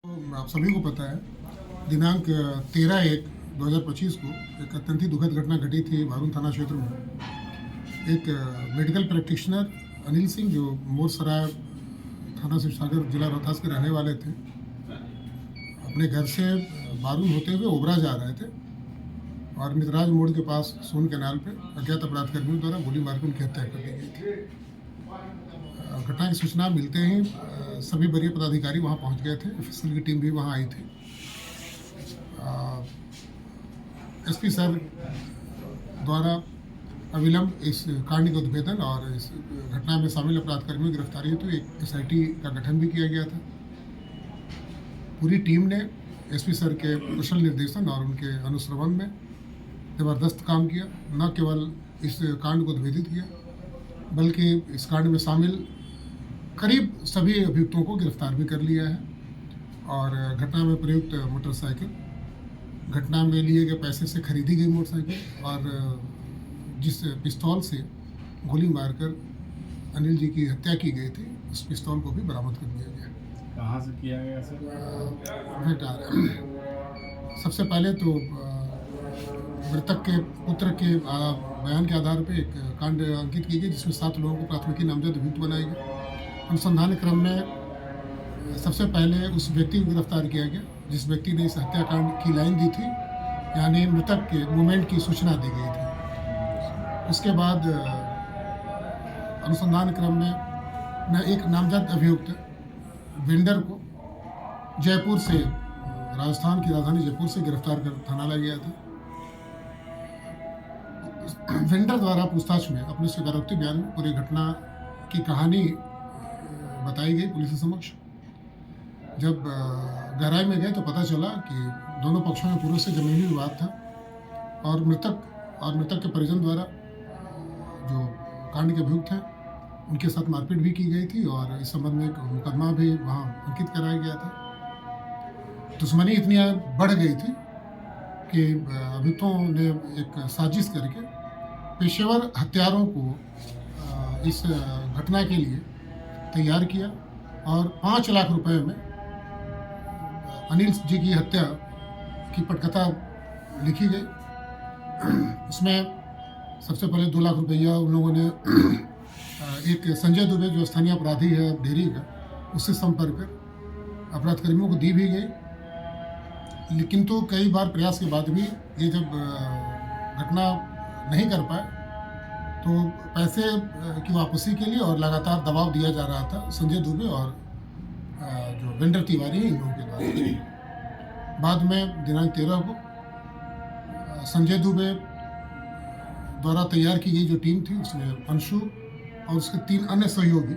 तो आप सभी को पता है दिनांक 13/1/2025 को एक अत्यंत ही दुखद घटना घटी थी भारून थाना क्षेत्र में। एक मेडिकल प्रैक्टिशनर अनिल सिंह जो मोरसराय थाना शिवसागर जिला रोहतास के रहने वाले थे, अपने घर से बारून होते हुए ओबरा जा रहे थे और मितराज मोड़ के पास सोन कैनाल पे अज्ञात अपराधकर्मियों द्वारा गोली मारकर उनकी हत्या कर दी गई थी। घटना की सूचना मिलते ही सभी वरीय पदाधिकारी वहां पहुंच गए थे। एफएसएल की टीम भी वहां आई थी। एसपी सर द्वारा अविलंब इस कांड के उद्भेदन और इस घटना में शामिल अपराधकर्मियों की गिरफ्तारी हेतु एक एसआईटी का गठन भी किया गया था। पूरी टीम ने एसपी सर के कुशल निर्देशन और उनके अनुश्रवण में जबरदस्त काम किया। न केवल इस कांड को उद्भेदित किया बल्कि इस कांड में शामिल करीब सभी अभियुक्तों को गिरफ्तार भी कर लिया है और घटना में प्रयुक्त मोटरसाइकिल, घटना में लिए गए पैसे से खरीदी गई मोटरसाइकिल और जिस पिस्तौल से गोली मारकर अनिल जी की हत्या की गई थी, उस पिस्तौल को भी बरामद कर लिया गया। कहाँ से किया गया सर? सबसे पहले तो मृतक के पुत्र के बयान के आधार पर एक कांड अंकित की गई जिसमें 7 लोगों को प्राथमिकी नामजद अभियुक्त बनाई गई। अनुसंधान क्रम में सबसे पहले उस व्यक्ति को गिरफ्तार किया गया जिस व्यक्ति ने इस हत्याकांड की लाइन दी थी, यानी मृतक के मूवमेंट की सूचना दी गई थी। उसके बाद अनुसंधान क्रम में एक नामजद अभियुक्त वेंडर को जयपुर से, राजस्थान की राजधानी जयपुर से गिरफ्तार कर थाना लाया गया था। वेंडर द्वारा पूछताछ में अपने स्वीकारोक्ति बयान में पूरी घटना की कहानी बताई गई पुलिस के समक्ष। जब गहराई में गए तो पता चला कि दोनों पक्षों में पूर्व से जमीनी विवाद था और मृतक के परिजन द्वारा जो कांड के अभियुक्त हैं उनके साथ मारपीट भी की गई थी और इस संबंध में एक मुकदमा भी वहाँ अंकित कराया गया था। दुश्मनी इतनी बढ़ गई थी कि अभियुक्तों ने एक साजिश करके पेशेवर हत्यारों को इस घटना के लिए तैयार किया और 5 लाख रुपए में अनिल जी की हत्या की पटकथा लिखी गई। उसमें सबसे पहले 2 लाख रुपया उन लोगों ने एक संजय दुबे जो स्थानीय अपराधी है डेरी का, उससे संपर्क कर अपराधकर्मियों को दी भी गई। लेकिन तो कई बार प्रयास के बाद भी ये जब घटना नहीं कर पाए तो पैसे की वापसी के लिए और लगातार दबाव दिया जा रहा था संजय दुबे और जो वेंडर तिवारी है इन लोगों के द्वारा। बाद में दिनांक 13 को संजय दुबे द्वारा तैयार की गई जो टीम थी उसमें अंशु और उसके 3 अन्य सहयोगी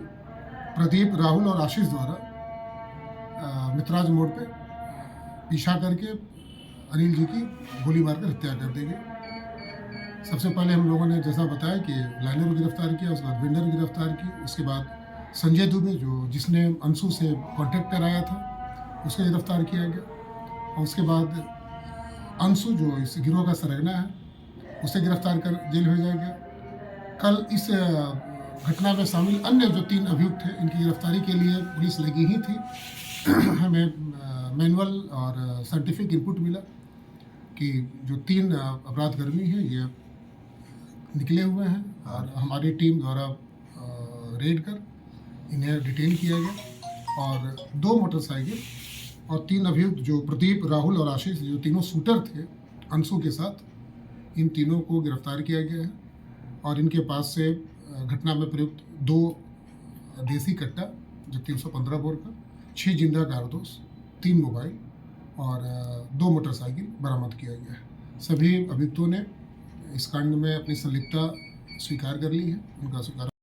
प्रदीप, राहुल और आशीष द्वारा मितराज मोड़ पे पीछा करके अनिल जी की गोली मारकर हत्या कर दी गई। सबसे पहले हम लोगों ने जैसा बताया कि लाइनर को गिरफ्तार किया, उसके बाद वेंडर को गिरफ्तार की, उसके बाद संजय दुबे जिसने अंशु से कांटेक्ट कराया था उसको गिरफ्तार किया गया और उसके बाद अंशु जो इस गिरोह का सरगना है उसे गिरफ्तार कर जेल भेजा गया। कल इस घटना में शामिल अन्य जो 3 अभियुक्त थे इनकी गिरफ्तारी के लिए पुलिस लगी ही थी। हमें मैनुअल और साइंटिफिक इनपुट मिला कि जो 3 अपराधकर्मी हैं ये निकले हुए हैं और हमारी टीम द्वारा रेड कर इन्हें डिटेन किया गया और 2 मोटरसाइकिल और 3 अभियुक्त जो प्रदीप, राहुल और आशीष जो तीनों शूटर थे अंशु के साथ, इन तीनों को गिरफ्तार किया गया है और इनके पास से घटना में प्रयुक्त 2 देसी कट्टा जो 315 बोर का, 6 जिंदा कारतूस, 3 मोबाइल और 2 मोटरसाइकिल बरामद किया गया है। सभी अभियुक्तों ने इस कांड में अपनी संलिप्तता स्वीकार कर ली है। उनका स्वीकार